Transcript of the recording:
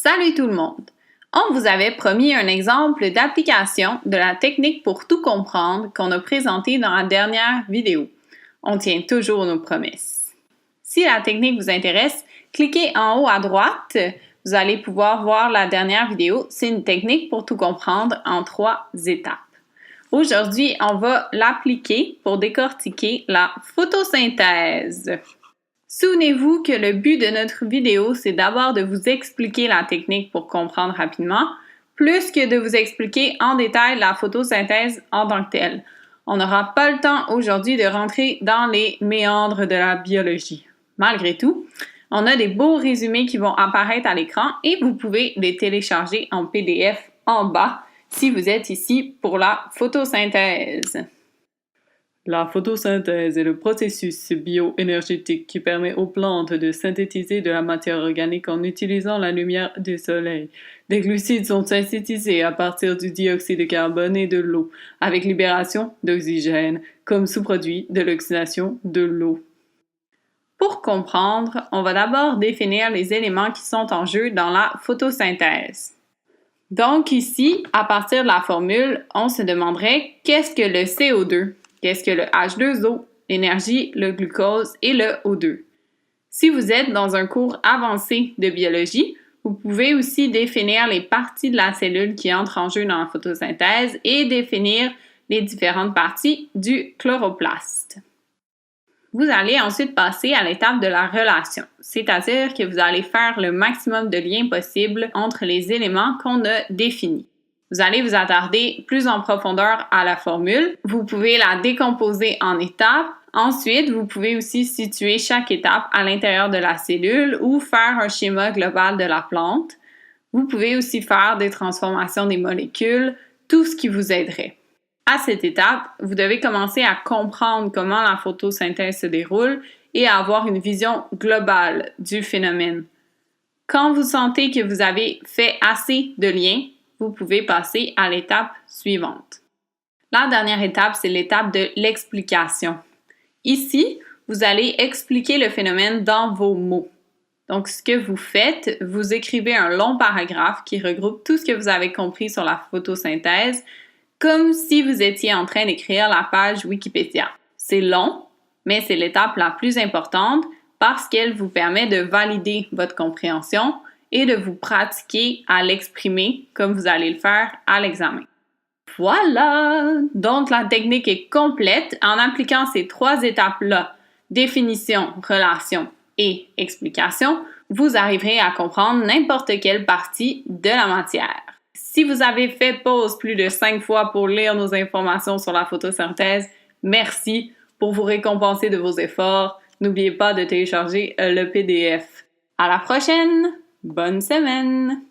Salut tout le monde! On vous avait promis un exemple d'application de la technique pour tout comprendre qu'on a présenté dans la dernière vidéo. On tient toujours nos promesses. Si la technique vous intéresse, cliquez en haut à droite. Vous allez pouvoir voir la dernière vidéo. C'est une technique pour tout comprendre en 3 étapes. Aujourd'hui, on va l'appliquer pour décortiquer la photosynthèse. Souvenez-vous que le but de notre vidéo, c'est d'abord de vous expliquer la technique pour comprendre rapidement, plus que de vous expliquer en détail la photosynthèse en tant que telle. On n'aura pas le temps aujourd'hui de rentrer dans les méandres de la biologie. Malgré tout, on a des beaux résumés qui vont apparaître à l'écran et vous pouvez les télécharger en PDF en bas si vous êtes ici pour la photosynthèse. La photosynthèse est le processus bioénergétique qui permet aux plantes de synthétiser de la matière organique en utilisant la lumière du soleil. Des glucides sont synthétisés à partir du dioxyde de carbone et de l'eau, avec libération d'oxygène, comme sous-produit de l'oxydation de l'eau. Pour comprendre, on va d'abord définir les éléments qui sont en jeu dans la photosynthèse. Donc ici, à partir de la formule, on se demanderait qu'est-ce que le CO2? Qu'est-ce que le H2O, l'énergie, le glucose et le O2? Si vous êtes dans un cours avancé de biologie, vous pouvez aussi définir les parties de la cellule qui entrent en jeu dans la photosynthèse et définir les différentes parties du chloroplaste. Vous allez ensuite passer à l'étape de la relation, c'est-à-dire que vous allez faire le maximum de liens possibles entre les éléments qu'on a définis. Vous allez vous attarder plus en profondeur à la formule. Vous pouvez la décomposer en étapes. Ensuite, vous pouvez aussi situer chaque étape à l'intérieur de la cellule ou faire un schéma global de la plante. Vous pouvez aussi faire des transformations des molécules, tout ce qui vous aiderait. À cette étape, vous devez commencer à comprendre comment la photosynthèse se déroule et à avoir une vision globale du phénomène. Quand vous sentez que vous avez fait assez de liens, vous pouvez passer à l'étape suivante. La dernière étape, c'est l'étape de l'explication. Ici, vous allez expliquer le phénomène dans vos mots. Donc, ce que vous faites, vous écrivez un long paragraphe qui regroupe tout ce que vous avez compris sur la photosynthèse, comme si vous étiez en train d'écrire la page Wikipédia. C'est long, mais c'est l'étape la plus importante parce qu'elle vous permet de valider votre compréhension et de vous pratiquer à l'exprimer comme vous allez le faire à l'examen. Voilà! Donc, la technique est complète. En appliquant ces 3 étapes-là, définition, relation et explication, vous arriverez à comprendre n'importe quelle partie de la matière. Si vous avez fait pause plus de 5 fois pour lire nos informations sur la photosynthèse, merci pour vous récompenser de vos efforts. N'oubliez pas de télécharger le PDF. À la prochaine! Bonne semaine!